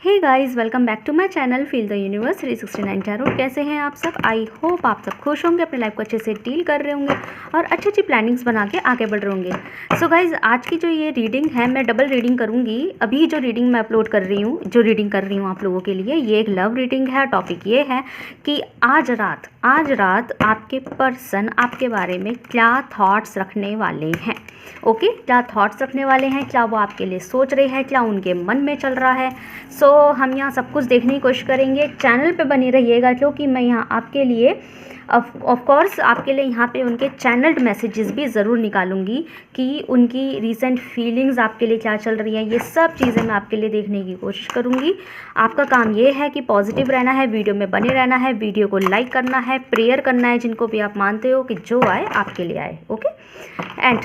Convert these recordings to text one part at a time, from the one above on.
Hey guys, welcome back to my channel feel the universe 369 tarot. कैसे हैं आप सब? आई होप आप सब खुश होंगे, अपने लाइफ को अच्छे से डील कर रहे होंगे और अच्छी अच्छी प्लानिंग्स बना के आगे बढ़ रहे होंगे। सो गाइस, आज की जो ये रीडिंग है, मैं डबल रीडिंग करूँगी। अभी जो रीडिंग मैं अपलोड कर रही हूँ, जो रीडिंग कर रही हूँ आप लोगों के लिए, ये एक लव रीडिंग है। टॉपिक ये है कि आज रात आपके पर्सन आपके बारे में क्या थॉट्स रखने वाले हैं। ओके, क्या थॉट्स रखने वाले हैं, क्या वो आपके लिए सोच रहे हैं, क्या उनके मन में चल रहा है। सो हम यहाँ सब कुछ देखने की कोशिश करेंगे। चैनल पे बने रहिएगा, क्योंकि मैं यहाँ आपके लिए ऑफ कोर्स आपके लिए यहाँ पे उनके चैनल्ड मैसेजेस भी ज़रूर निकालूंगी कि उनकी रीसेंट फीलिंग्स आपके लिए क्या चल रही हैं। ये सब चीज़ें मैं आपके लिए देखने की कोशिश करूँगी। आपका काम ये है कि पॉजिटिव रहना है, वीडियो में बने रहना है, वीडियो को लाइक करना है, प्रेयर करना है जिनको भी आप मानते हो कि जो आए आपके लिए आए। ओके, एंड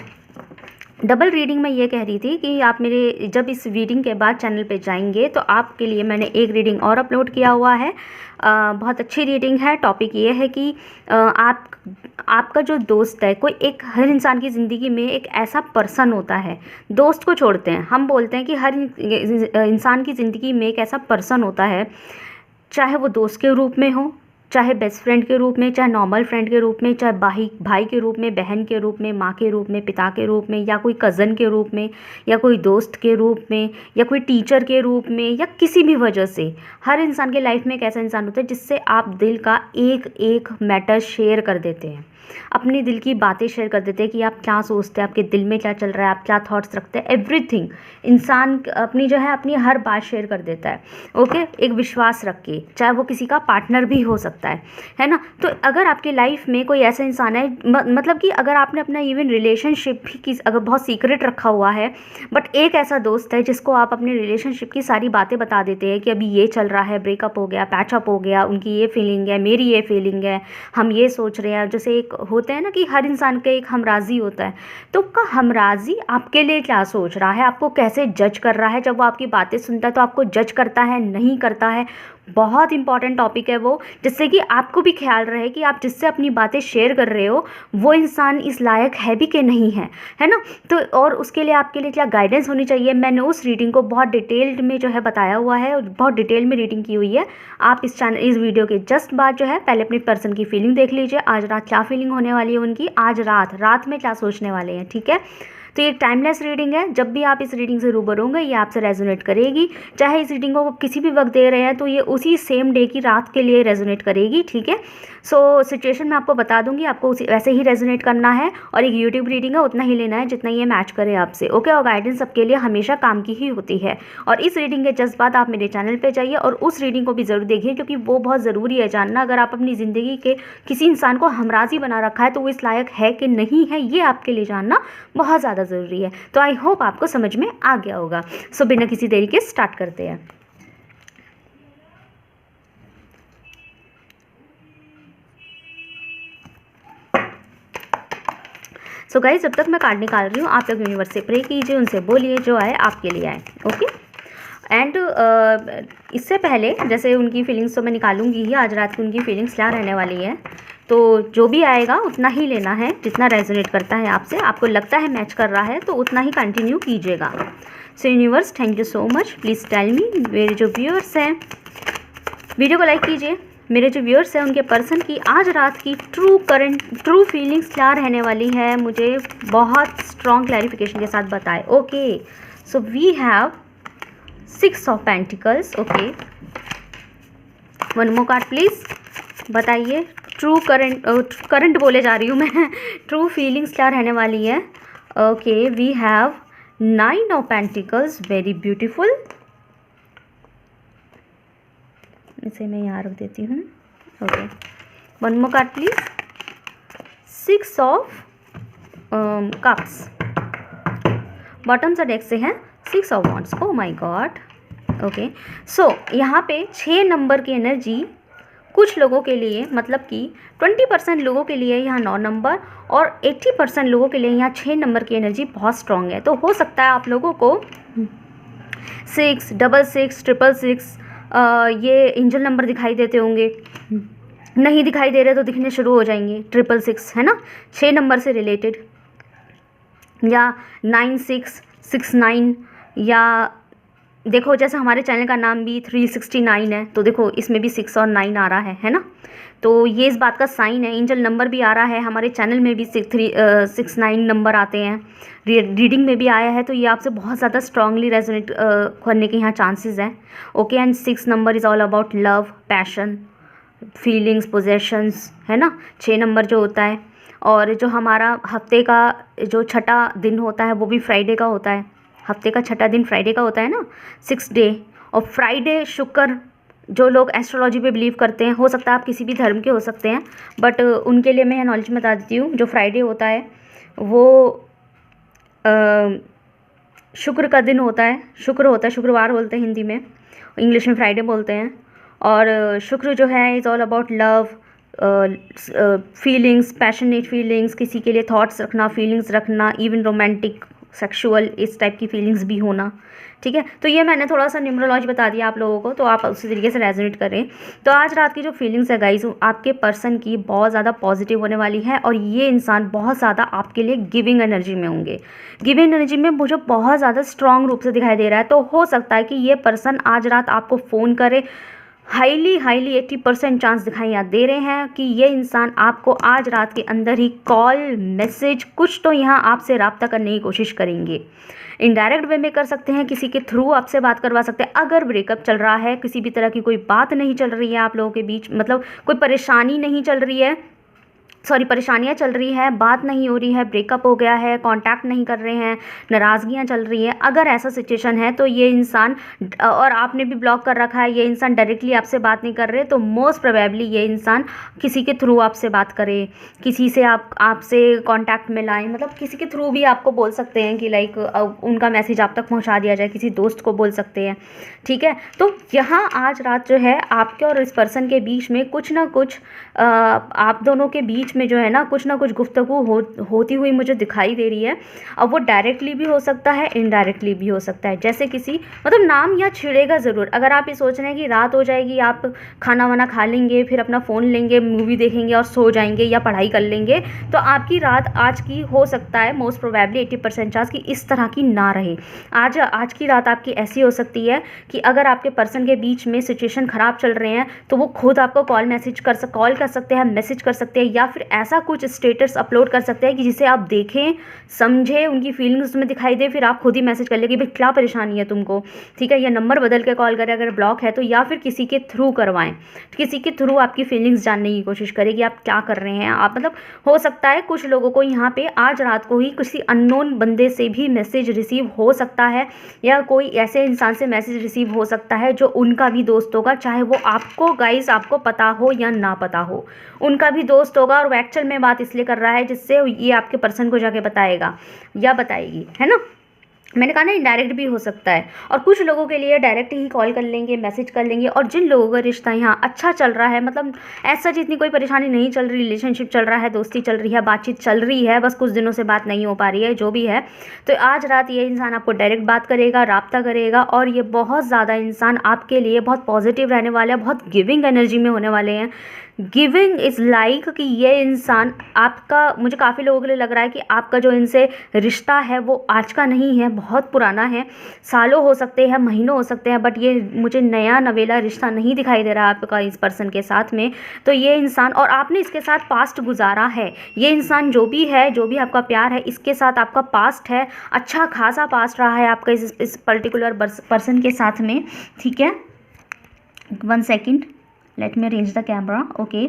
डबल रीडिंग में ये कह रही थी कि आप मेरे जब इस रीडिंग के बाद चैनल पे जाएंगे तो आपके लिए मैंने एक रीडिंग और अपलोड किया हुआ है। बहुत अच्छी रीडिंग है। टॉपिक ये है कि आपका जो दोस्त है, कोई एक, हर इंसान की ज़िंदगी में एक ऐसा पर्सन होता है। दोस्त को छोड़ते हैं, हम बोलते हैं कि हर इंसान की ज़िंदगी में एक ऐसा पर्सन होता है, चाहे वो दोस्त के रूप में हो, चाहे बेस्ट फ्रेंड के रूप में, चाहे नॉर्मल फ्रेंड के रूप में, चाहे भाई के रूप में, बहन के रूप में, माँ के रूप में, पिता के रूप में, या कोई कज़न के रूप में, या कोई दोस्त के रूप में, या कोई टीचर के रूप में, या किसी भी वजह से हर इंसान के लाइफ में एक ऐसा इंसान होता है जिससे आप दिल का एक एक मैटर शेयर कर देते हैं, अपनी दिल की बातें शेयर कर देते हैं कि आप क्या सोचते हैं, आपके दिल में क्या चल रहा है, आप क्या थॉट्स रखते हैं। एवरीथिंग इंसान अपनी जो है अपनी हर बात शेयर कर देता है। ओके, एक विश्वास रख के, चाहे वो किसी का पार्टनर भी हो सकता है ना। तो अगर आपकी लाइफ में कोई ऐसा इंसान है, मतलब कि अगर आपने अपना इवन रिलेशनशिप भी अगर बहुत सीक्रेट रखा हुआ है, बट एक ऐसा दोस्त है जिसको आप अपने रिलेशनशिप की सारी बातें बता देते हैं कि अभी ये चल रहा है, ब्रेकअप हो गया, पैचअप हो गया, उनकी ये फीलिंग है, मेरी ये फीलिंग है, हम ये सोच रहे हैं। जैसे एक होता है ना कि हर इंसान का एक हमराजी होता है, तो उसका हमराजी आपके लिए क्या सोच रहा है, आपको कैसे जज कर रहा है। जब वो आपकी बातें सुनता है तो आपको जज करता है, नहीं करता है। बहुत इंपॉर्टेंट टॉपिक है वो, जिससे कि आपको भी ख्याल रहे कि आप जिससे अपनी बातें शेयर कर रहे हो वो इंसान इस लायक है भी कि नहीं है ना। तो और उसके लिए आपके लिए क्या गाइडेंस होनी चाहिए, मैंने उस रीडिंग को बहुत डिटेल्ड में जो है बताया हुआ है और बहुत डिटेल में रीडिंग की हुई है। आप इस वीडियो के जस्ट बाद जो है पहले अपनी पर्सन की फीलिंग देख लीजिए, आज रात क्या फीलिंग होने वाली है उनकी, आज रात में क्या सोचने वाले हैं। ठीक है, तो ये टाइमलेस रीडिंग है। जब भी आप इस रीडिंग से रूबरू होंगे ये आपसे रेजोनेट करेगी। चाहे इस रीडिंग को किसी भी वक्त दे रहे हैं तो ये उसी सेम डे की रात के लिए रेजोनेट करेगी। ठीक है, सो सिचुएशन मैं आपको बता दूंगी, आपको उसी वैसे ही रेजोनेट करना है। और एक यूट्यूब रीडिंग है, उतना ही लेना है जितना ये मैच करे आपसे। ओके, और गाइडेंस सबके लिए हमेशा काम की ही होती है। और इस रीडिंग के जस्ट बाद आप मेरे चैनल पर जाइए और उस रीडिंग को भी ज़रूर देखिए, क्योंकि वो बहुत ज़रूरी है जानना। अगर आप अपनी ज़िंदगी के किसी इंसान को हमराजी बना रखा है तो वो इस लायक है कि नहीं है, ये आपके लिए जानना बहुत ज़्यादा ज़रूरी है। तो आई होप आपको समझ में आ गया होगा। सो बिना किसी देरी के स्टार्ट करते हैं। सो गाइस, जब तक मैं कार्ड निकाल रही हूँ आप लोग यूनिवर्स से प्रे कीजिए, उनसे बोलिए जो आए आपके लिए आए। ओके, एंड इससे पहले जैसे उनकी फीलिंग्स तो मैं निकालूंगी ही, आज रात की उनकी फीलिंग्स क्या रहने वाली है, तो जो भी आएगा उतना ही लेना है जितना रेजोनेट करता है आपसे, आपको लगता है मैच कर रहा है तो उतना ही कंटिन्यू कीजिएगा। So universe, thank you so much. Please tell me, मेरे जो व्यूअर्स हैं वीडियो को लाइक कीजिए। मेरे जो व्यूअर्स हैं उनके पर्सन की आज रात की ट्रू फीलिंग्स क्या रहने वाली है, मुझे बहुत स्ट्रॉन्ग क्लैरिफिकेशन के साथ बताएं। Okay, so we have 6 of pentacles. Okay, one more card please, बताइए ट्रू करंट बोले जा रही हूँ मैं ट्रू फीलिंग्स क्या रहने वाली है। Okay, we have 9 of pentacles, very beautiful. इसे मैं यहाँ रख देती हूँ। Okay, one more card please, 6 of cups. Bottom से डेक से है 6 of wands. Oh my God. Okay, so यहाँ पे 6 नंबर की एनर्जी कुछ लोगों के लिए, मतलब कि 20% लोगों के लिए यहाँ 9 नंबर और 80% लोगों के लिए यहाँ 6 नंबर की एनर्जी बहुत स्ट्रॉन्ग है। तो हो सकता है आप लोगों को 6, 66, 666 ये एंजल नंबर दिखाई देते होंगे। नहीं दिखाई दे रहे तो दिखने शुरू हो जाएंगे। 666 है ना, 6 नंबर से रिलेटेड, या 9669 या देखो जैसे हमारे चैनल का नाम भी 369 है, तो देखो इसमें भी 6 और 9 आ रहा है ना। तो ये इस बात का साइन है। एंजल नंबर भी आ रहा है, हमारे चैनल में भी 69 नंबर आते हैं, रीडिंग में भी आया है। तो ये आपसे बहुत ज़्यादा स्ट्रांगली रेजोनेट करने के यहाँ चांसेस हैं। Okay, and 6 number is all about love, passion, feelings, possessions, है ना। 6 नंबर जो होता है, और जो हमारा हफ्ते का जो छठा दिन होता है वो भी फ्राइडे का होता है। हफ्ते का छठा दिन फ्राइडे का होता है ना, 6 डे। और फ्राइडे, शुक्र, जो लोग एस्ट्रोलॉजी पे बिलीव करते हैं, हो सकता है आप किसी भी धर्म के हो सकते हैं, बट उनके लिए मैं नॉलेज बता देती हूँ। जो फ्राइडे होता है वो शुक्र का दिन होता है, शुक्र होता है, शुक्रवार बोलते हैं हिंदी में, इंग्लिश में फ्राइडे बोलते हैं। और शुक्र जो है is all about love, feelings, passionate feelings, किसी के लिए थॉट्स रखना, फीलिंग्स रखना, इवन रोमांटिक, सेक्सुअल, इस टाइप की फीलिंग्स भी होना। ठीक है, तो ये मैंने थोड़ा सा न्यूमरोलॉजी बता दिया आप लोगों को, तो आप उसी तरीके से रेजोनेट करें। तो आज रात की जो फीलिंग्स है गाइस, आपके पर्सन की बहुत ज़्यादा पॉजिटिव होने वाली है, और ये इंसान बहुत ज़्यादा आपके लिए गिविंग एनर्जी में होंगे। गिविंग एनर्जी में मुझे बहुत ज़्यादा स्ट्रॉन्ग रूप से दिखाई दे रहा है। तो हो सकता है कि ये पर्सन आज रात आपको फ़ोन करे। हाईली 80% चांस दिखाई यहाँ दे रहे हैं कि ये इंसान आपको आज रात के अंदर ही कॉल, मैसेज, कुछ तो यहाँ आपसे रब्ता करने की कोशिश करेंगे। इनडायरेक्ट वे में कर सकते हैं, किसी के थ्रू आपसे बात करवा सकते हैं। अगर ब्रेकअप चल रहा है, किसी भी तरह की कोई बात नहीं चल रही है आप लोगों के बीच, मतलब कोई परेशानी नहीं चल रही है, सॉरी परेशानियाँ चल रही है, बात नहीं हो रही है, ब्रेकअप हो गया है, कांटेक्ट नहीं कर रहे हैं, नाराज़गियाँ चल रही हैं, अगर ऐसा सिचुएशन है तो ये इंसान, और आपने भी ब्लॉक कर रखा है, ये इंसान डायरेक्टली आपसे बात नहीं कर रहे, तो मोस्ट प्रोबेबली ये इंसान किसी के थ्रू आपसे बात करे, किसी से आपसे कांटेक्ट में लाएं, मतलब किसी के थ्रू भी आपको बोल सकते हैं कि लाइक उनका मैसेज आप तक पहुँचा दिया जाए, किसी दोस्त को बोल सकते हैं। ठीक है, तो यहाँ आज रात जो है आपके और इस पर्सन के बीच में कुछ ना कुछ आप दोनों के बीच में जो है ना कुछ गुफ्तगू होती हुई मुझे दिखाई दे रही है। अब वो डायरेक्टली भी हो सकता है, इनडायरेक्टली भी हो सकता है। जैसे किसी मतलब नाम या छिड़ेगा ज़रूर। अगर आप ये सोच रहे हैं कि रात हो जाएगी, आप खाना वाना खा लेंगे, फिर अपना फ़ोन लेंगे, मूवी देखेंगे और सो जाएंगे या पढ़ाई कर लेंगे, तो आपकी रात आज की हो सकता है मोस्ट प्रोबेबली 80% चांस कि इस तरह की ना रहे। आज की रात आपकी ऐसी हो सकती है कि अगर आपके पर्सन के बीच में सिचुएशन ख़राब चल रहे हैं तो वो खुद आपको कॉल कर सकते हैं, मैसेज कर सकते हैं, या फिर ऐसा कुछ स्टेटस अपलोड कर सकते हैं कि जिसे आप देखें, समझें, उनकी फीलिंग्स उसमें दिखाई दे, फिर आप खुद ही मैसेज कर ले कि भाई क्या परेशानी है तुमको। ठीक है, या नंबर बदल के कॉल करें अगर ब्लॉक है तो, या फिर किसी के थ्रू करवाएं, किसी के थ्रू आपकी फीलिंग्स जानने की कोशिश करें कि आप क्या कर रहे हैं। आप मतलब हो सकता है कुछ लोगों को यहाँ पे आज रात को ही किसी अननोन बंदे से भी मैसेज रिसीव हो सकता है, या कोई ऐसे इंसान से मैसेज रिसीव हो सकता है जो उनका भी दोस्त होगा, चाहे वो आपको गाइस आपको पता हो या ना पता हो, उनका भी दोस्त होगा, और वो एक्चुअल में बात इसलिए कर रहा है जिससे ये आपके पर्सन को जाके बताएगा या बताएगी, है ना। मैंने कहा ना इनडायरेक्ट भी हो सकता है, और कुछ लोगों के लिए डायरेक्ट ही कॉल कर लेंगे, मैसेज कर लेंगे। और जिन लोगों का रिश्ता यहाँ अच्छा चल रहा है, मतलब ऐसा जितनी कोई परेशानी नहीं चल रही, रिलेशनशिप चल रहा है, दोस्ती चल रही है, बातचीत चल रही है, बस कुछ दिनों से बात नहीं हो पा रही है, जो भी है, तो आज रात ये इंसान आपको डायरेक्ट बात करेगा, राब्ता करेगा, और ये बहुत ज़्यादा इंसान आपके लिए बहुत पॉजिटिव रहने वाला है, बहुत गिविंग एनर्जी में होने वाले हैं। गिविंग इज़ लाइक कि ये इंसान आपका, मुझे काफ़ी लोगों के लिए लग रहा है कि आपका जो इनसे रिश्ता है वो आज का नहीं है, बहुत पुराना है, सालों हो सकते हैं, महीनों हो सकते हैं, बट ये मुझे नया नवेला रिश्ता नहीं दिखाई दे रहा आपका इस पर्सन के साथ में। तो ये इंसान, और आपने इसके साथ पास्ट गुजारा है, ये इंसान जो भी है, जो भी आपका प्यार है, इसके साथ आपका पास्ट है, अच्छा खासा पास्ट रहा है आपका इस पर्टिकुलर पर्सन के साथ में। ठीक है, 1 second, let me arrange the camera. Okay,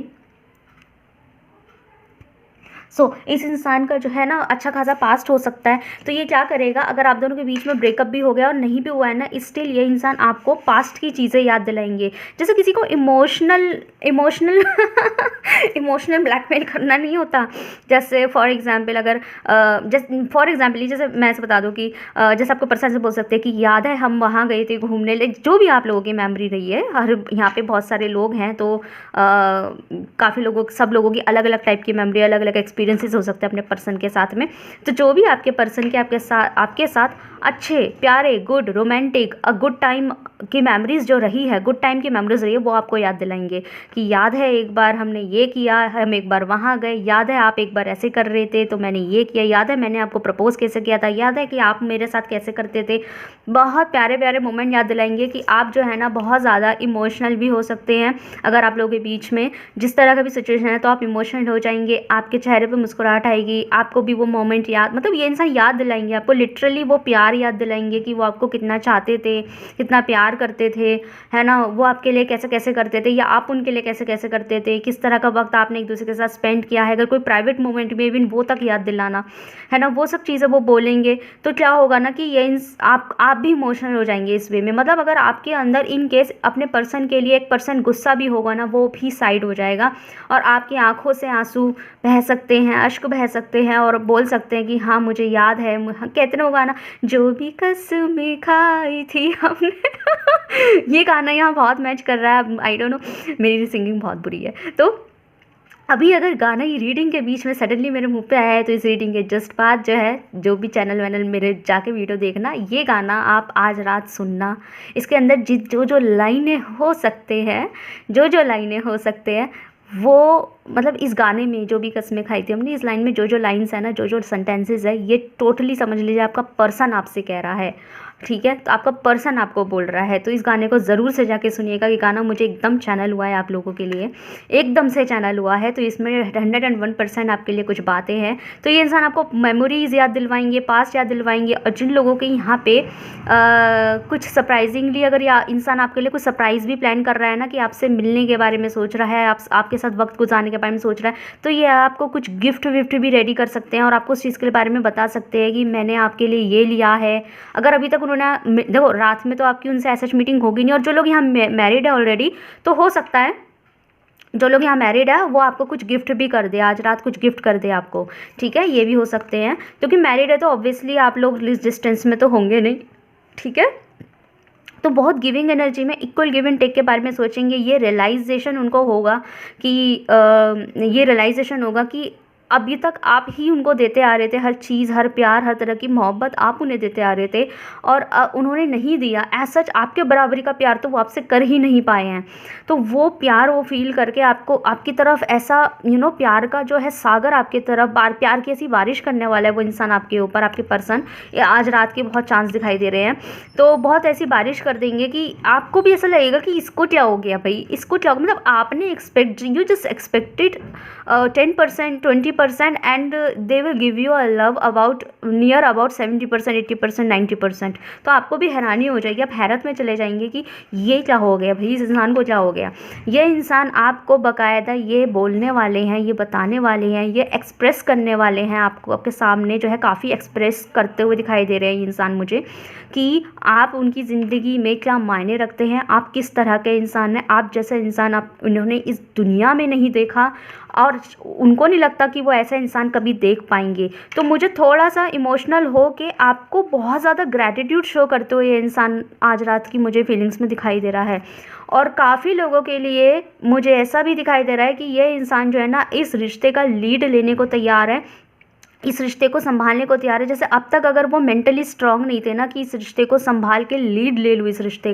सो इस इंसान का जो है ना अच्छा खासा पास्ट हो सकता है। तो ये क्या करेगा, अगर आप दोनों के बीच में ब्रेकअप भी हो गया और नहीं भी हुआ है ना, स्टिल ये इंसान आपको पास्ट की चीज़ें याद दिलाएंगे। जैसे किसी को इमोशनल इमोशनल ब्लैकमेल करना नहीं होता। जैसे फॉर एग्जांपल अगर जैसे मैं ऐसे बता दूं कि जैसे आपको पर्सन से बोल सकते हैं कि याद है हम वहाँ गए थे घूमने, जो भी आप लोगों की मेमोरी रही है, हर यहाँ पे बहुत सारे लोग हैं, तो काफ़ी लोगों, सब लोगों की अलग अलग टाइप की मेमोरी, अलग अलग एक्सपीरियंसेस हो सकते हैं अपने पर्सन के साथ में। तो जो भी आपके पर्सन के आपके साथ अच्छे, प्यारे, good, romantic, a good time की मेमोरीज़ जो रही है, गुड टाइम की मेमोरीज़ रही है, वो आपको याद दिलाएंगे कि याद है एक बार हमने ये किया, हम एक बार वहाँ गए, याद है आप एक बार ऐसे कर रहे थे तो मैंने ये किया, याद है मैंने आपको प्रपोज़ कैसे किया था, याद है कि आप मेरे साथ कैसे करते थे। बहुत प्यारे प्यारे मोमेंट याद दिलाएंगे कि आप जो है ना बहुत ज़्यादा इमोशनल भी हो सकते हैं। अगर आप लोगों के बीच में जिस तरह का भी सिचुएशन है तो आप इमोशनल हो जाएंगे, आपके चेहरे पे मुस्कुराहट आएगी, आपको भी वो मोमेंट याद, मतलब ये इंसान याद दिलाएंगे आपको, लिटरली वो प्यार याद दिलाएंगे कि वो आपको कितना चाहते थे, कितना प्यार करते थे, है ना, वो आपके लिए कैसे कैसे करते थे या आप उनके लिए कैसे कैसे करते थे, किस तरह का वक्त आपने एक दूसरे के साथ स्पेंड किया है। अगर कोई प्राइवेट मोमेंट में इवन वो तक याद दिलाना, है ना, वो सब चीज़ें वो बोलेंगे तो क्या होगा ना कि ये आप भी इमोशनल हो जाएंगे इस वे में। मतलब अगर आपके अंदर इन केस अपने पर्सन के लिए 1% गुस्सा भी होगा ना, वो भी साइड हो जाएगा और आपकी आंखों से आंसू बह सकते हैं, अश्क बह सकते हैं और बोल सकते हैं कि हाँ मुझे याद है। कहते ना वो गाना, जो भी कसमें खाई थी हमने ये गाना यहाँ बहुत मैच कर रहा है। आई डोंट नो, मेरी सिंगिंग बहुत बुरी है। तो अभी अगर गाना ये रीडिंग के बीच में सडनली मेरे मुंह पे आया है तो इस रीडिंग के जस्ट बाद जो है, जो भी चैनल वैनल मेरे जाके वीडियो देखना, ये गाना आप आज रात सुनना। इसके अंदर जो जो लाइनें हो सकते हैं, जो जो लाइनें हो सकते हैं वो, मतलब इस गाने में जो भी कसमें खाई थी हमने, इस लाइन में जो जो लाइन्स है ना, जो जो सेंटेंसेस है, ये टोटली समझ लीजिए आपका पर्सन आपसे कह रहा है। ठीक है, तो आपका पर्सन आपको बोल रहा है। तो इस गाने को ज़रूर से जाके सुनिएगा। ये गाना मुझे एकदम चैनल हुआ है आप लोगों के लिए, एकदम से चैनल हुआ है। तो इसमें 101% आपके लिए कुछ बातें हैं। तो ये इंसान आपको मेमोरीज़ याद दिलवाएंगे, पास्ट याद दिलवाएंगे। और जिन लोगों के यहाँ पे कुछ सरप्राइजिंगली, अगर या इंसान आपके लिए कुछ सरप्राइज़ भी प्लान कर रहा है ना, कि आपसे मिलने के बारे में सोच रहा है, आपके साथ वक्त गुजारने के बारे में सोच रहा है, तो ये आपको कुछ गिफ्ट विफ्ट भी रेडी कर सकते हैं और आपको उस चीज़ के बारे में बता सकते हैं कि मैंने आपके लिए ये लिया है। अगर अभी तक उन्होंने, देखो रात में तो आपकी उनसे ऐसा मीटिंग होगी नहीं, और जो लोग यहाँ मैरिड है ऑलरेडी, तो हो सकता है जो लोग यहाँ मैरिड है वो आपको कुछ गिफ्ट भी कर दे, आज रात कुछ गिफ्ट कर दे आपको। ठीक है, ये भी हो सकते हैं, क्योंकि मैरिड है तो ऑब्वियसली आप लोग इस डिस्टेंस में तो होंगे नहीं। ठीक है, तो बहुत गिविंग एनर्जी में, इक्वल गिव एंड टेक के बारे में सोचेंगे। ये रियलाइजेशन उनको होगा कि ये रियलाइजेशन होगा कि अभी तक आप ही उनको देते आ रहे थे हर चीज़, हर प्यार, हर तरह की मोहब्बत आप उन्हें देते आ रहे थे और उन्होंने नहीं दिया। एज सच आपके बराबरी का प्यार तो वो आपसे कर ही नहीं पाए हैं। तो वो प्यार वो फील करके आपको, आपकी तरफ ऐसा प्यार का जो है सागर आपकी तरफ, प्यार की ऐसी बारिश करने वाला है वो इंसान आपके ऊपर, आपके पर्सन। आज रात के बहुत चांस दिखाई दे रहे हैं, तो बहुत ऐसी बारिश कर देंगे कि आपको भी ऐसा लगेगा कि इसको क्या हो गया भाई, इसको क्या हो, मतलब आपने you just expected 10%, 20% and they will give you a love about near about 70%, 80%, 90%। तो आपको भी हैरानी हो जाएगी, आप हैरत में चले जाएंगे कि ये क्या हो गया भाई, इस इंसान को क्या हो गया। ये इंसान आपको बाकायदा ये बोलने वाले हैं, ये बताने वाले हैं, ये एक्सप्रेस करने वाले हैं आपको, आपके सामने जो है काफ़ी एक्सप्रेस करते हुए दिखाई दे रहे हैं ये इंसान मुझे, कि आप उनकी ज़िंदगी में क्या मायने रखते हैं, आप किस तरह के इंसान हैं। आप जैसा इंसान आप उन्होंने इस दुनिया में नहीं देखा और उनको नहीं लगता कि वो ऐसा इंसान कभी देख पाएंगे। तो मुझे थोड़ा सा इमोशनल हो के आपको बहुत ज़्यादा ग्रैटिट्यूड शो करते हुए ये इंसान आज रात की मुझे फीलिंग्स में दिखाई दे रहा है। और काफ़ी लोगों के लिए मुझे ऐसा भी दिखाई दे रहा है कि ये इंसान जो है ना, इस रिश्ते का लीड लेने को तैयार है, इस रिश्ते को संभालने को तैयार है। जैसे अब तक अगर वो मेंटली स्ट्रांग नहीं थे ना कि इस रिश्ते को संभाल के लीड ले लूँ, इस रिश्ते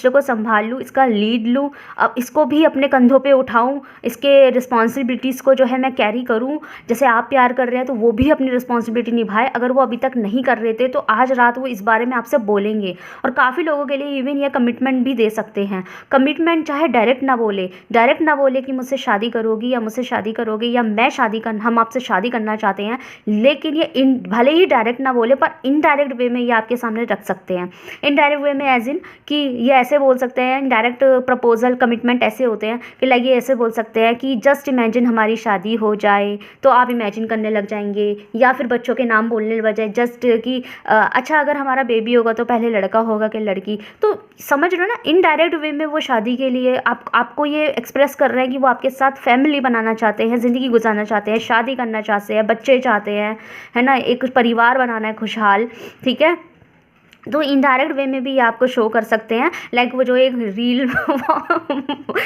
को संभाल लूँ, इसका लीड लूँ, अब इसको भी अपने कंधों पे उठाऊँ, इसके रिस्पॉन्सिबिलिटीज़ को जो है मैं कैरी करूँ। जैसे आप प्यार कर रहे हैं तो वो भी अपनी रिस्पॉन्सिबिलिटी निभाए। अगर वो अभी तक नहीं कर रहे थे तो आज रात वो इस बारे में आपसे बोलेंगे। और काफ़ी लोगों के लिए इवन ये कमिटमेंट भी दे सकते हैं। कमिटमेंट चाहे डायरेक्ट ना बोले कि मुझसे शादी करोगी या मुझसे शादी करोगे या हम आपसे शादी करना चाहते हैं, लेकिन ये भले ही डायरेक्ट ना बोले पर इनडायरेक्ट वे में ये आपके सामने रख सकते हैं। इनडायरेक्ट वे में एज इन कि ये ऐसे बोल सकते हैं, डायरेक्ट प्रपोजल कमिटमेंट ऐसे होते हैं कि लाइक ये ऐसे बोल सकते हैं कि जस्ट इमेजिन हमारी शादी हो जाए, तो आप इमेजिन करने लग जाएंगे। या फिर बच्चों के नाम बोलने के बजाय जस्ट कि अच्छा अगर हमारा बेबी होगा तो पहले लड़का होगा कि लड़की। तो समझ रहे हो ना, इनडायरेक्ट वे में वो शादी के लिए आपको ये एक्सप्रेस कर रहे हैं कि वो आपके साथ फैमिली बनाना चाहते हैं, ज़िंदगी गुजारना चाहते हैं, शादी करना चाहते हैं, बच्चे चाहते हैं, है ना, एक परिवार बनाना है खुशहाल। ठीक है, तो इनडायरेक्ट वे में भी ये आपको शो कर सकते हैं। लाइक वो जो एक रील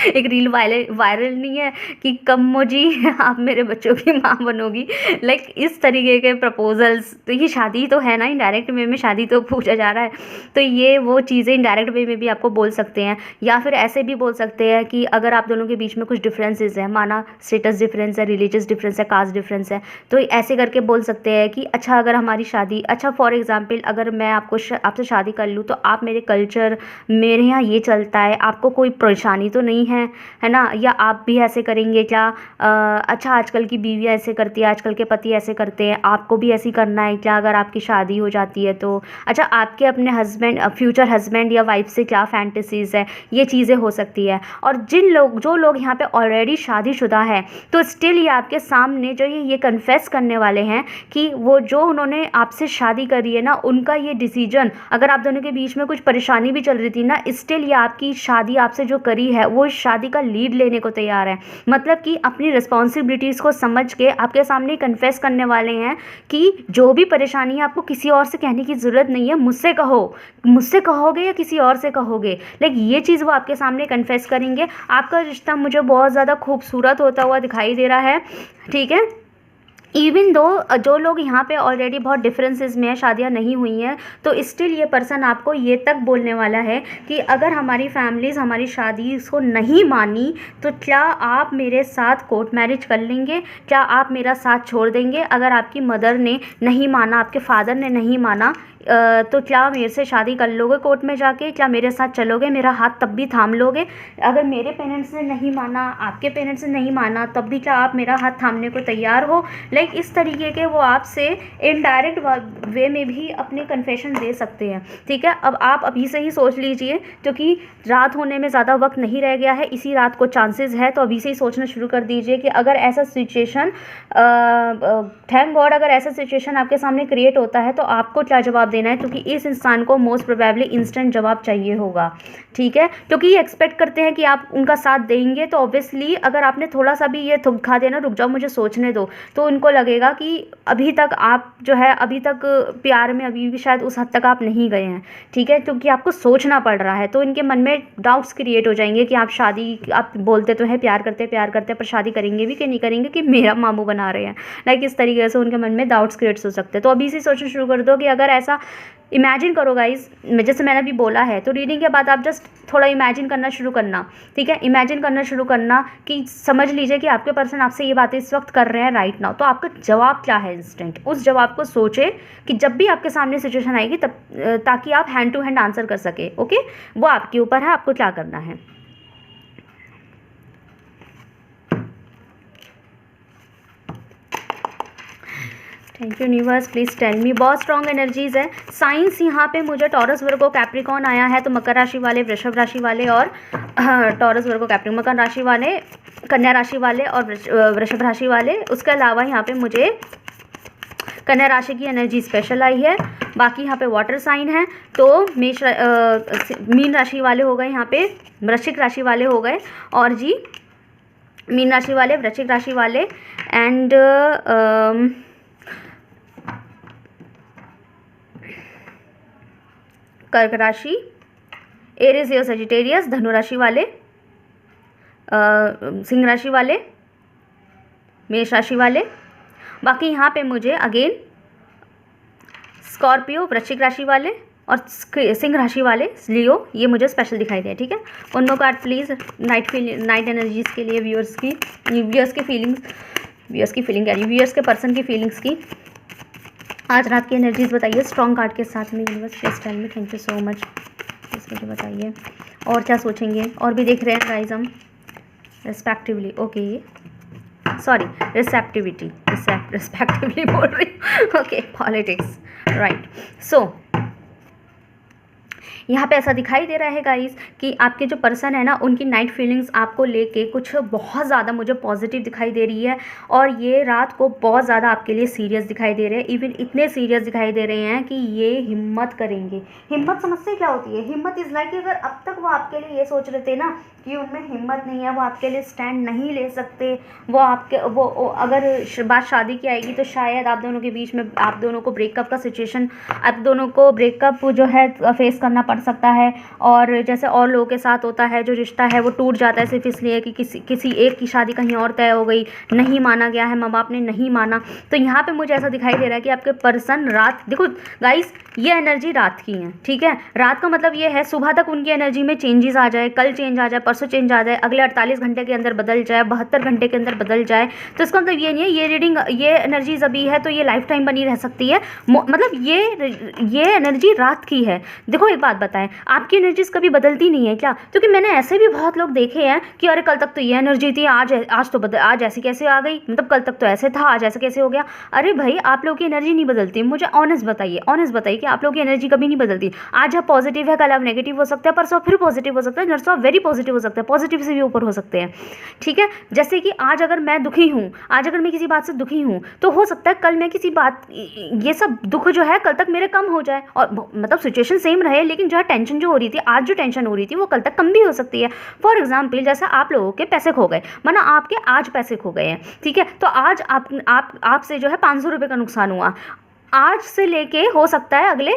एक रील वायरल नहीं है कि कम्मो जी आप मेरे बच्चों की माँ बनोगी, लाइक इस तरीके के प्रपोजल्स। तो ये शादी तो है ना, इनडायरेक्ट वे में शादी तो पूछा जा रहा है, तो ये वो चीज़ें इनडायरेक्ट वे में भी आपको बोल सकते हैं। या फिर ऐसे भी बोल सकते हैं कि अगर आप दोनों के बीच में कुछ डिफरेंसेस है, माना स्टेटस डिफरेंस है, रिलीजियस डिफरेंस है, कास्ट डिफरेंस है, तो ऐसे करके बोल सकते हैं कि अच्छा अगर हमारी शादी, अच्छा फॉर एग्जाम्पल अगर मैं आपसे शादी कर लूँ तो आप मेरे कल्चर, मेरे यहाँ ये चलता है, आपको कोई परेशानी तो नहीं है ना, या आप भी ऐसे करेंगे क्या? अच्छा आजकल की बीवियाँ ऐसे करती है, आजकल के पति ऐसे करते हैं, आपको भी ऐसे करना है क्या अगर आपकी शादी हो जाती है तो? अच्छा आपके अपने हस्बैंड, फ्यूचर हस्बैंड या वाइफ से क्या फैंटेसीज़ है, ये चीज़ें हो सकती है। और जो लोग यहाँ पे ऑलरेडी शादीशुदा है तो स्टिल ये आपके सामने जो ये कन्फेस करने वाले हैं कि वो जो उन्होंने आपसे शादी करी है ना, उनका ये डिसीजन, अगर आप दोनों के बीच में कुछ परेशानी भी चल रही थी ना, स्टिल ये आपकी शादी आपसे जो करी है वो इस शादी का लीड लेने को तैयार है। मतलब कि अपनी रिस्पॉन्सिबिलिटीज़ को समझ के आपके सामने कन्फेस करने वाले हैं कि जो भी परेशानी है आपको किसी और से कहने की ज़रूरत नहीं है, मुझसे कहो, मुझसे कहोगे या किसी और से कहोगे, लाइक ये चीज़ वो आपके सामने कन्फेस करेंगे। आपका रिश्ता मुझे बहुत ज़्यादा खूबसूरत होता हुआ दिखाई दे रहा है, ठीक है। इवन दो जो लोग यहाँ पे ऑलरेडी बहुत डिफरेंसेस में है, शादियाँ नहीं हुई हैं, तो स्टिल ये पर्सन आपको ये तक बोलने वाला है कि अगर हमारी फैमिलीज़ हमारी शादी को नहीं मानी तो क्या आप मेरे साथ कोर्ट मैरिज कर लेंगे, क्या आप मेरा साथ छोड़ देंगे? अगर आपकी मदर ने नहीं माना, आपके फादर ने नहीं माना, तो क्या मेरे से शादी कर लोगे कोर्ट में जाके? क्या मेरे साथ चलोगे, मेरा हाथ तब भी थाम लोगे? अगर मेरे पेरेंट्स ने नहीं माना, आपके पेरेंट्स ने नहीं माना, तब भी क्या आप मेरा हाथ थामने को तैयार हो? लाइक इस तरीके के वो आपसे इनडायरेक्ट वे में भी अपने कन्फेशन दे सकते हैं, ठीक है। अब आप अभी से ही सोच लीजिए, क्योंकि रात होने में ज़्यादा वक्त नहीं रह गया है, इसी रात को चांसेस है, तो अभी से ही सोचना शुरू कर दीजिए कि अगर ऐसा सिचुएशन, थैंक गॉड अगर ऐसा सिचुएशन आपके सामने क्रिएट होता है तो आपको क्या जवाब देना है, क्योंकि इस इंसान को मोस्ट प्रोबेबली इंस्टेंट जवाब चाहिए होगा, ठीक है। क्योंकि ये एक्सपेक्ट करते हैं कि आप उनका साथ देंगे, तो ऑब्वियसली अगर आपने थोड़ा सा भी ये दिखा देना रुक जाओ मुझे सोचने दो, तो उनको लगेगा कि अभी तक आप जो है, अभी तक प्यार में अभी भी शायद उस हद तक आप नहीं गए हैं, ठीक है, क्योंकि आपको सोचना पड़ रहा है। तो इनके मन में डाउट्स क्रिएट हो जाएंगे कि आप बोलते तो हैं प्यार करते पर शादी करेंगे भी कि नहीं करेंगे, कि मेरा मामू बना रहे हैं, लाइक इस तरीके से उनके मन में डाउट्स क्रिएट हो सकते हैं। तो अभी से सोचना शुरू कर दो कि अगर ऐसा इमेजिन करो गाइज, जैसे मैंने अभी बोला है, तो रीडिंग के बाद आप जस्ट थोड़ा इमेजिन करना शुरू करना, ठीक है। इमेजिन करना शुरू करना कि समझ लीजिए कि आपके पर्सन आपसे ये बातें इस वक्त कर रहे हैं राइट नाउ, तो आपका जवाब क्या है इंस्टेंट, उस जवाब को सोचे कि जब भी आपके सामने सिचुएशन आएगी तब, ताकि आप हैंड टू हैंड आंसर कर सके, ओके। वो आपके ऊपर है, आपको क्या करना है। Thank you universe, please tell me. बहुत स्ट्रॉन्ग एनर्जीज़ है। साइंस यहाँ पे मुझे टॉरस वर्गो कैप्रिकॉन आया है, तो मकर राशि वाले, वृषभ राशि वाले और टॉरस वर्गो कैप्रिकॉन, मकर राशि वाले, कन्या राशि वाले और वृषभ राशि वाले। उसके अलावा यहाँ पे मुझे कन्या राशि की एनर्जी स्पेशल आई है। बाकी यहाँ पे वाटर साइन है, तो मीन राशि वाले हो गए, यहाँ पे वृश्चिक राशि वाले हो गए, और जी मीन राशि वाले, वृश्चिक राशि वाले एंड कर्क राशि, एरिस या सजिटेरियस, धनु राशि वाले, सिंह राशि वाले, मेष राशि वाले। बाकी यहाँ पे मुझे अगेन स्कॉर्पियो, वृश्चिक राशि वाले और सिंह राशि वाले, लियो, ये मुझे स्पेशल दिखाई दिया, ठीक है। One more card please, night energies के लिए व्यूअर्स की फीलिंग कह रही, व्यूअर्स के पर्सन की फीलिंग्स की आज रात की एनर्जीज़ बताइए स्ट्रॉन्ग कार्ड के साथ में universe, please tell me, thank you so much. Please मुझे बताइए और क्या सोचेंगे, और भी देख रहे हैं गाइस हम respectively, okay, sorry receptivity, respectively बोल रही हूँ, ओके, पॉलिटिक्स, राइट। सो यहाँ पे ऐसा दिखाई दे रहा है गाइस कि आपके जो पर्सन है ना, उनकी नाइट फीलिंग्स आपको लेके कुछ बहुत ज़्यादा मुझे पॉजिटिव दिखाई दे रही है, और ये रात को बहुत ज़्यादा आपके लिए सीरियस दिखाई दे रहे हैं। इवन इतने सीरियस दिखाई दे रहे हैं कि ये हिम्मत करेंगे। हिम्मत समझते क्या होती है? हिम्मत इज़ लाइक कि अगर अब तक वो आपके लिए ये सोच रहे थे ना कि उनमें हिम्मत नहीं है, वो आपके लिए स्टैंड नहीं ले सकते, वो आपके वो अगर बात शादी की आएगी तो शायद आप दोनों के बीच में आप दोनों को ब्रेकअप का सिचुएशन, आप दोनों को ब्रेकअप जो है फेस करना पड़ सकता है। और जैसे और लोगों के साथ होता है, जो रिश्ता है वो टूट जाता है सिर्फ इसलिए कि किसी एक की शादी कहीं और तय हो गई, नहीं माना गया है, माँ बाप ने नहीं माना। तो यहाँ पे मुझे ऐसा दिखाई दे रहा है कि आपके पर्सन रात, देखो गाइस ये एनर्जी रात की है, ठीक है। रात का मतलब ये है सुबह तक उनकी एनर्जी में चेंजेस आ जाए, कल चेंज आ जाए, परसों चेंज आ जाए, अगले 48 घंटे के अंदर बदल जाए, 72 घंटे के अंदर बदल जाए। तो इसका मतलब ये नहीं है ये रीडिंग, ये एनर्जीज अभी है तो ये लाइफ टाइम बनी रह सकती है, मतलब ये एनर्जी रात की है। देखो एक बात बताएं, आपकी एनर्जीज कभी बदलती नहीं है क्या? क्योंकि मैंने ऐसे भी बहुत लोग देखे हैं कि अरे कल तक तो ये एनर्जी थी, आज ऐसी कैसे आ गई, मतलब कल तक तो ऐसे था, आज ऐसे कैसे हो गया। अरे भाई आप लोग की एनर्जी नहीं बदलती, मुझे ऑनेस्ट बताइए कि आप लोग की एनर्जी कभी नहीं बदलती। आज आप पॉजिटिव है, कल आप नेगेटिव हो सकते हैं, परसों फिर पॉजिटिव हो सकता है, नरसों आप वेरी पॉजिटिव हो सकते हैं, पॉजिटिव से भी ऊपर हो सकते हैं, ठीक है। जैसे कि आज अगर मैं दुखी हूँ, आज अगर मैं किसी बात से दुखी हूँ तो हो सकता है कल मैं किसी बात, ये सब दुख जो है कल तक मेरे कम हो जाए, और मतलब सिचुएशन सेम रहे लेकिन जो है टेंशन जो हो रही थी आज, जो टेंशन हो रही थी वो कल तक कम भी हो सकती है। फॉर एग्जाम्पल जैसे आप लोगों के पैसे खो गए, माना आपके आज पैसे खो गए हैं, ठीक है। तो आज आपसे जो है 500 रुपये का नुकसान हुआ। आज से लेके हो सकता है अगले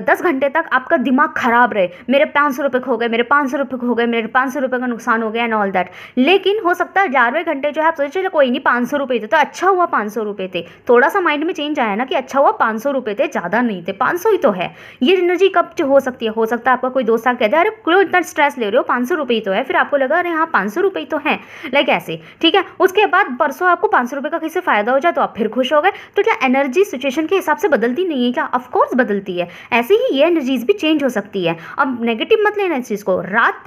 10 घंटे तक आपका दिमाग खराब रहे, मेरे 500 रुपये खो गए, मेरे 500 रुपये खो गए, मेरे 500 रुपये का नुकसान हो गया एंड ऑल दैट। लेकिन हो सकता है 11वें घंटे जो है आप सोचे चलो कोई नहीं 500 रुपये थे तो अच्छा हुआ 500 रुपये थे, थोड़ा सा माइंड में चेंज आया ना कि अच्छा हुआ 500 रुपये थे, ज़्यादा नहीं थे, 500 ही तो है। ये एनर्जी कब हो सकती है? हो सकता है आपका कोई दोस्त आके कहते हैं अरे क्यों इतना स्ट्रेस ले रहे हो, 500 रुपये ही तो है, फिर आपको लगा अरे हाँ 500 रुपये ही तो है, लाइक ऐसे, ठीक है। उसके बाद परसों आपको 500 रुपये का किसी से फ़ायदा हो जाए तो आप फिर खुश हो गए। तो क्या एनर्जी सिचुएशन के हिसाब से बदलती नहीं है क्या? ऑफ कोर्स बदलती है। ऐसे ही ये एनर्जीज भी चेंज हो सकती है। अब नेगेटिव मत लेना इस चीज़ को, रात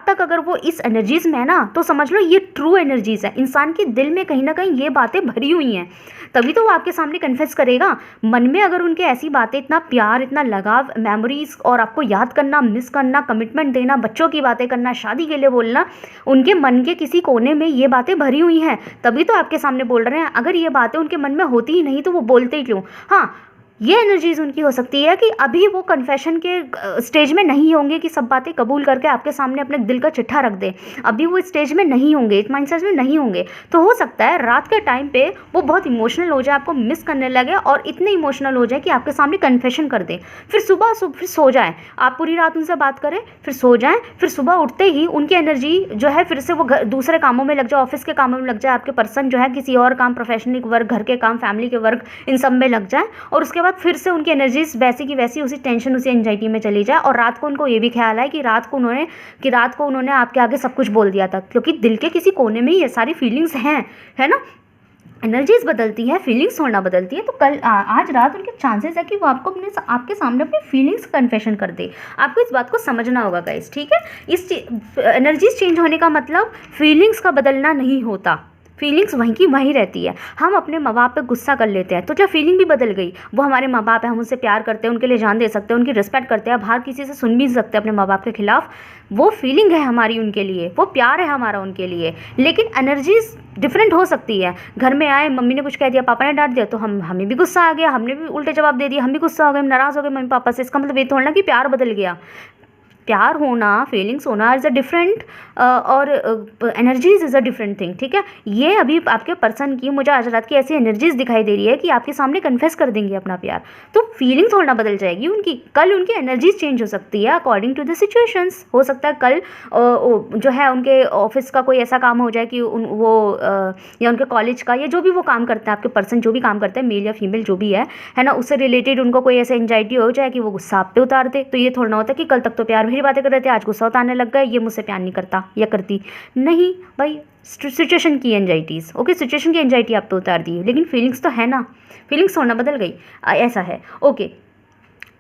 तक अगर वो इस एनर्जीज में है ना तो समझ लो ये ट्रू एनर्जीज है। इंसान के दिल में कहीं ना कहीं ये बातें भरी हुई हैं, तभी तो वो आपके सामने कन्फेस करेगा। मन में अगर उनके ऐसी बातें, इतना प्यार, इतना लगाव, मेमोरीज और आपको याद करना, मिस करना, कमिटमेंट देना, बच्चों की बातें करना, शादी के लिए बोलना, उनके मन के किसी कोने में ये बातें भरी हुई हैं, तभी तो आपके सामने बोल रहे हैं। अगर ये बातें उनके मन में होती ही नहीं तो वो बोलते ही क्यों? हाँ, ये एनर्जीज उनकी हो सकती है कि अभी वो कन्फेशन के स्टेज में नहीं होंगे कि सब बातें कबूल करके आपके सामने अपने दिल का चिट्ठा रख दे, अभी वो स्टेज में नहीं होंगे, इस माइंडसेट में नहीं होंगे। तो हो सकता है रात के टाइम पे वो बहुत इमोशनल हो जाए, आपको मिस करने लगे और इतने इमोशनल हो जाए कि आपके सामने कन्फेशन कर दे, फिर सुबह फिर सो जाए, आप पूरी रात उनसे बात करें, फिर सो जाएं, फिर सुबह उठते ही उनकी एनर्जी जो है फिर से वो दूसरे कामों में लग जाए, ऑफिस के कामों में लग जाए, आपके पर्सन जो है किसी और काम, प्रोफेशनल वर्क, घर के काम, फैमिली के वर्क, इन सब में लग जाए, और उसके बाद फिर से उनकी एनर्जीज वैसी की वैसी उसी टेंशन, उसी एंजाइटी में चली जाए। और रात को उनको ये भी ख्याल है कि रात को उन्होंने आपके आगे सब कुछ बोल दिया था, क्योंकि दिल के किसी कोने में ये सारी फीलिंग्स हैं, है ना। एनर्जीज बदलती है, फीलिंग्स थोड़ा बदलती है। तो कल आज रात उनके चांसेस है कि वो आपके सामने अपनी फीलिंग्स कन्फेशन कर दे। आपको इस बात को समझना होगा गाइस, ठीक है। इस एनर्जीज चेंज होने का मतलब फीलिंग्स का बदलना नहीं होता, फीलिंग्स वहीं की वहीं रहती है। हम अपने माँ बाप पे गुस्सा कर लेते हैं तो क्या फीलिंग भी बदल गई? वो हमारे माँ बाप है, हम उनसे प्यार करते हैं, उनके लिए जान दे सकते हैं, उनकी रिस्पेक्ट करते हैं, बाहर किसी से सुन भी सकते हैं अपने माँ बाप के खिलाफ, वो फीलिंग है हमारी उनके लिए, वो प्यार है हमारा उनके लिए। लेकिन एनर्जीज डिफरेंट हो सकती है। घर में आए, मम्मी ने कुछ कह दिया, पापा ने डांट दिया तो हमें भी गुस्सा आ गया, हमने भी उल्टे जवाब दे दिया, हम भी गुस्सा हो गए, नाराज़ हो गए मम्मी पापा से। इसका मतलब ये थोड़ा ना कि प्यार बदल गया। प्यार होना, फीलिंग्स होना इज़ अ डिफरेंट और energies is a different thing, ठीक है। ये अभी आपके पर्सन की मुझे आज रात की ऐसी एनर्जीज दिखाई दे रही है कि आपके सामने कन्फेस कर देंगे अपना प्यार, तो फीलिंग्स थोड़ा बदल जाएगी उनकी। कल उनकी एनर्जीज चेंज हो सकती है अकॉर्डिंग टू द सिचुएशंस। हो सकता है कल जो है उनके ऑफिस का कोई ऐसा काम हो जाए कि या उनके कॉलेज का, या जो भी वो काम करते हैं, आपके पर्सन जो भी काम करते हैं, मेल या फीमेल जो भी है ना, उससे रिलेटेड उनको कोई ऐसा एंजाइटी हो जाए कि वो गुस्सा आप पे उतार दे। तो ये थोड़ा ना होता कि कल तक तो प्यार भरी बातें कर रहे थे, आज गुस्सा उतारने लग गए, ये मुझसे प्यार नहीं करता या करती। नहीं भाई, सिचुएशन की एंजाइटीज़, ओके, सिचुएशन की एंजाइटी आप पे उतार दी, लेकिन फीलिंग्स तो है ना, फीलिंग्स थोड़ा बदल गई, ऐसा है, ओके।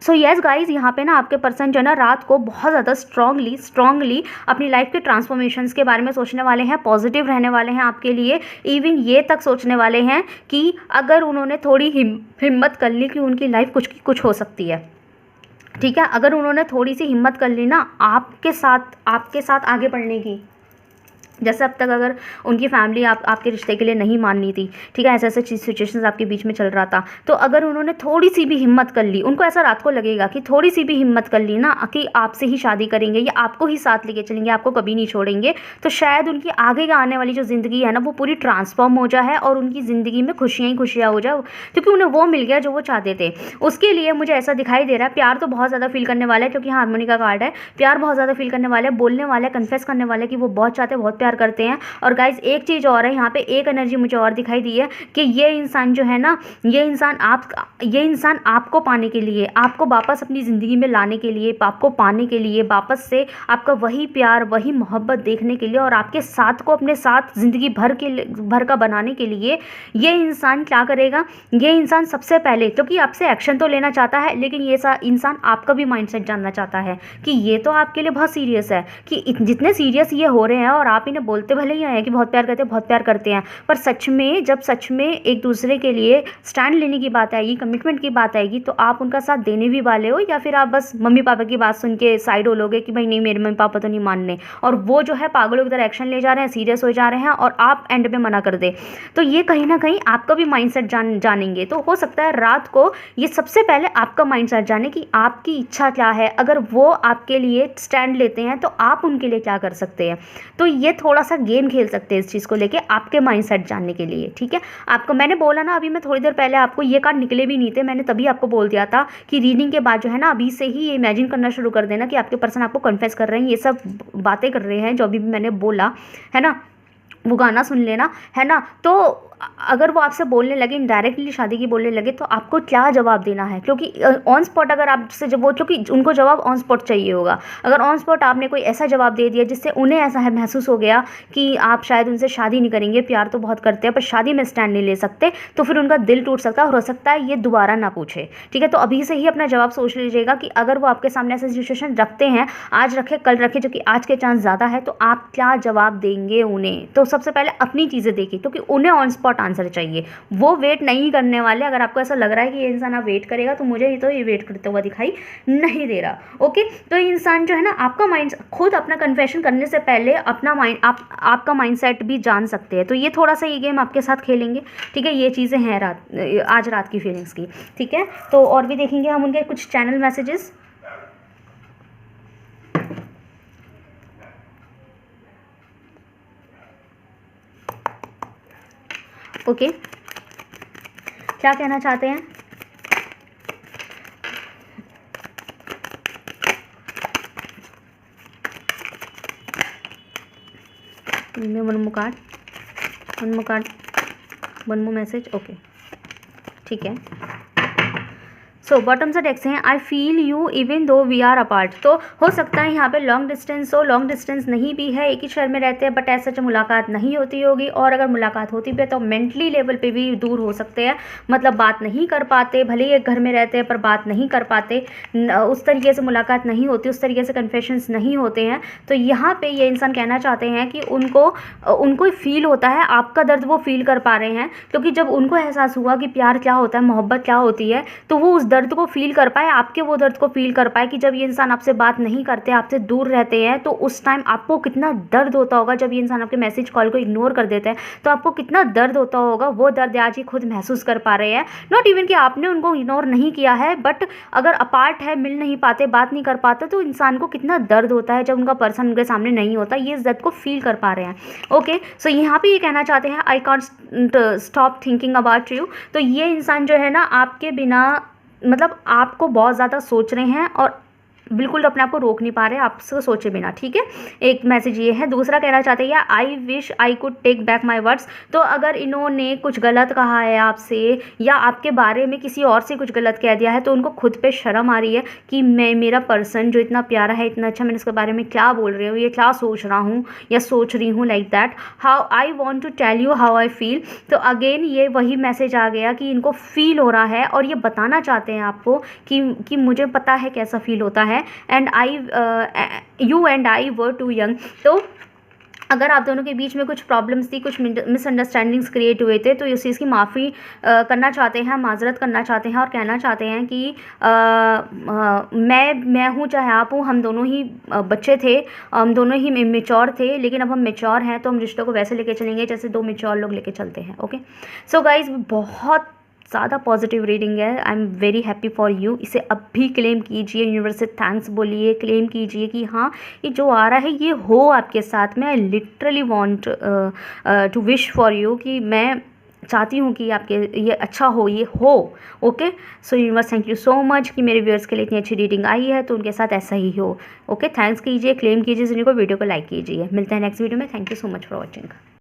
सो येस गाइज, यहाँ पे ना आपके पर्सन जो है ना रात को बहुत ज़्यादा स्ट्रांगली अपनी लाइफ के ट्रांसफॉर्मेशंस के बारे में सोचने वाले हैं, पॉजिटिव रहने वाले हैं आपके लिए। इवन ये तक सोचने वाले हैं कि अगर उन्होंने थोड़ी हिम्मत कर ली कि उनकी लाइफ कुछ हो सकती है, ठीक है। अगर उन्होंने थोड़ी सी हिम्मत कर ली ना आपके साथ आगे बढ़ने की, जैसे अब तक अगर उनकी फैमिली आपके रिश्ते के लिए नहीं माननी थी, ठीक है, ऐसे ऐसे सिचुएशंस आपके बीच में चल रहा था, तो अगर उन्होंने थोड़ी सी भी हिम्मत कर ली, उनको ऐसा रात को लगेगा कि थोड़ी सी भी हिम्मत कर ली ना कि आपसे ही शादी करेंगे या आपको ही साथ लेके चलेंगे, आपको कभी नहीं छोड़ेंगे, तो शायद उनकी आगे आने वाली जो ज़िंदगी है ना वो पूरी ट्रांसफॉर्म हो जाए और उनकी ज़िंदगी में खुशियाँ ही खुशियाँ हो जाए, क्योंकि उन्हें वो मिल गया जो वो चाहते थे। उसके लिए मुझे ऐसा दिखाई दे रहा है प्यार तो बहुत ज़्यादा फील करने वाला है, क्योंकि हारमोनी का कार्ड है, प्यार बहुत ज़्यादा फील करने वाला है, बोलने वाला है, कन्फेस करने वाला है कि वो बहुत चाहते हैं, बहुत प्यार करते हैं। और गाइज एक चीज़ और है यहाँ पे, एक एनर्जी मुझे और दिखाई दी है कि ये इंसान जो है ना, ये इंसान आपको पाने के लिए, आपको वापस अपनी ज़िंदगी में लाने के लिए, आपको पाने के लिए, वापस से आपका वही प्यार वही मोहब्बत देखने के लिए और आपके साथ को अपने साथ ज़िंदगी भर का बनाने के लिए ये इंसान क्या करेगा। ये इंसान सबसे पहले क्योंकि आपसे एक्शन तो लेना चाहता है, लेकिन ये इंसान आपका भी माइंडसेट जानना चाहता है कि ये तो आपके लिए बहुत सीरियस है, कि जितने सीरियस ये हो रहे हैं और आप इन्हें बोलते भले ही हैं कि बहुत प्यार करते हैं, पर सच में जब सच में एक दूसरे के लिए स्टैंड लेने की बात आएगी, कमिटमेंट की बात आएगी, तो आप उनका साथ देने भी वाले हो, या फिर आप बस मम्मी पापा की बात सुन के साइड हो लोगे कि भाई नहीं मेरे मम्मी पापा तो नहीं मानने, और वो जो है पागलों की तरह एक्शन ले जा रहे हैं, सीरियस हो जा रहे हैं और आप एंड में मना कर दे। तो ये कहीं ना कहीं आपका भी माइंडसेट जानेंगे, तो हो सकता है रात को ये सबसे पहले आपका माइंडसेट जाने कि आपकी इच्छा क्या है, अगर वो आपके लिए स्टैंड लेते हैं तो आप उनके लिए क्या कर सकते हैं। तो ये थोड़ा सा गेम खेल सकते हैं इस चीज़ को लेके आपके माइंडसेट जानने के लिए, ठीक है। आपको मैंने बोला ना, अभी मैं थोड़ी देर पहले आपको ये कार्ड निकले भी नहीं थे, मैंने तभी आपको बोल दिया था कि रीडिंग के बाद जो है ना अभी से ही इमेजिन करना शुरू कर देना कि आपके पर्सन आपको कन्फेस कर रहे हैं, ये सब बातें कर रहे हैं जो अभी भी मैंने बोला है ना, वो गाना सुन लेना है ना। तो अगर वो आपसे बोलने लगे, इनडायरेक्टली शादी की बोलने लगे, तो आपको क्या जवाब देना है, क्योंकि ऑन स्पॉट अगर आपसे जब वो, क्योंकि उनको जवाब ऑन स्पॉट चाहिए होगा, अगर ऑन स्पॉट आपने कोई ऐसा जवाब दे दिया जिससे उन्हें ऐसा है महसूस हो गया कि आप शायद उनसे शादी नहीं करेंगे, प्यार तो बहुत करते हैं पर शादी में स्टैंड नहीं ले सकते, तो फिर उनका दिल टूट सकता है और हो सकता है ये दोबारा ना पूछे, ठीक है। तो अभी से ही अपना जवाब सोच लीजिएगा कि अगर वो आपके सामने ऐसा सिचुएशन रखते हैं, आज रखे कल रखे, जो कि आज के चांस ज़्यादा है, तो आप क्या जवाब देंगे उन्हें। तो सबसे पहले अपनी चीज़ें देखिए, क्योंकि उन्हें ऑन स्पॉट आंसर चाहिए, वो वेट नहीं करने वाले। अगर आपको ऐसा लग रहा है कि ये इंसान आप वेट करेगा, तो मुझे ये तो ये वेट करते हुआ दिखाई नहीं दे रहा। ओके, तो ये इंसान जो है ना आपका माइंड, खुद अपना कन्फेशन करने से पहले अपना माइंड, आपका माइंडसेट भी जान सकते हैं। तो ये थोड़ा सा ये गेम आपके साथ खेलेंगे, ठीक है। ये चीज़ें हैं आज रात की फीलिंग्स की, ठीक है। तो और भी देखेंगे हम उनके कुछ चैनल मैसेजेस। ओके, क्या कहना चाहते हैं। One more message. ओके, ठीक है। सो बॉटम से टेक्स्ट हैं, I feel you even though we are apart. तो हो सकता है यहाँ पे लॉन्ग डिस्टेंस हो, लॉन्ग डिस्टेंस नहीं भी है, एक ही शहर में रहते हैं, बट ऐसा जो मुलाकात नहीं होती होगी, और अगर मुलाकात होती भी है तो मेंटली लेवल पे भी दूर हो सकते हैं, मतलब बात नहीं कर पाते, भले ही एक घर में रहते हैं पर बात नहीं कर पाते, उस तरीके से मुलाकात नहीं होती, उस तरीके से कन्फेशंस नहीं होते हैं। तो यहाँ पे ये इंसान कहना चाहते हैं कि उनको फील होता है, आपका दर्द वो फील कर पा रहे हैं, क्योंकि जब उनको एहसास हुआ कि प्यार क्या होता है, मोहब्बत क्या होती है, तो वो उस दर्द को फील कर पाए, आपके वो दर्द को फील कर पाए कि जब ये इंसान आपसे बात नहीं करते, आपसे दूर रहते हैं, तो उस टाइम आपको कितना दर्द होता होगा। जब ये इंसान आपके मैसेज कॉल को इग्नोर कर देते हैं तो आपको कितना दर्द होता होगा, वो दर्द आज ही खुद महसूस कर पा रहे हैं। नॉट इवन कि आपने उनको इग्नोर नहीं किया है, बट अगर अपार्ट है, मिल नहीं पाते, बात नहीं कर पाते, तो इंसान को कितना दर्द होता है जब उनका पर्सन उनके सामने नहीं होता, ये इस दर्द को फील कर पा रहे हैं। ओके, सो यहाँ पे ये कहना चाहते हैं, I can't stop thinking about you. तो ये इंसान जो है ना आपके बिना, मतलब आपको बहुत ज़्यादा सोच रहे हैं और बिल्कुल अपने आप को रोक नहीं पा रहे आपसे सोचे बिना, ठीक है। एक मैसेज ये है। दूसरा कहना चाहते हैं, I wish I could take back my words. तो अगर इन्होंने कुछ गलत कहा है आपसे, या आपके बारे में किसी और से कुछ गलत कह दिया है, तो उनको खुद पे शर्म आ रही है कि मेरा पर्सन जो इतना प्यारा है, इतना अच्छा, मैंने इसके बारे में क्या बोल रही हूँ, ये क्या सोच रहा हूँ या सोच रही हूँ, like that. How I want to tell you how I feel. तो अगेन ये वही मैसेज आ गया कि इनको फील हो रहा है और ये बताना चाहते हैं आपको कि मुझे पता है कैसा फील होता है, and you and I were too young. तो अगर आप दोनों के बीच में कुछ प्रॉब्लम्स थी, कुछ मिसअंडरस्टैंडिंग्स क्रिएट हुए थे, तो इस चीज़ की माफ़ी करना चाहते हैं, माजरत करना चाहते हैं और कहना चाहते हैं कि मैं हूँ चाहे आप हूँ, हम दोनों ही बच्चे थे, हम दोनों ही मेच्योर थे, लेकिन अब हम मेच्योर हैं तो हम रिश्तों को वैसे लेके चलेंगे जैसे दो मेच्योर लोग लेके चलते हैं। ओके, सो गाइज बहुत ज़्यादा पॉजिटिव रीडिंग है। I am very happy for you. इसे अब भी क्लेम कीजिए, यूनिवर्स से थैंक्स बोलिए, क्लेम कीजिए कि हाँ ये जो आ रहा है ये हो आपके साथ में। I literally want to wish for you कि मैं चाहती हूँ कि आपके ये अच्छा हो, ये हो। Okay, so universe thank you so much कि मेरे व्यूअर्स के लिए इतनी अच्छी रीडिंग आई है, तो उनके साथ ऐसा ही हो। ओके, थैंक्स कीजिए, क्लेम कीजिए, जिनको वीडियो को लाइक कीजिए। मिलते हैं नेक्स्ट वीडियो में। Thank you so much for watching.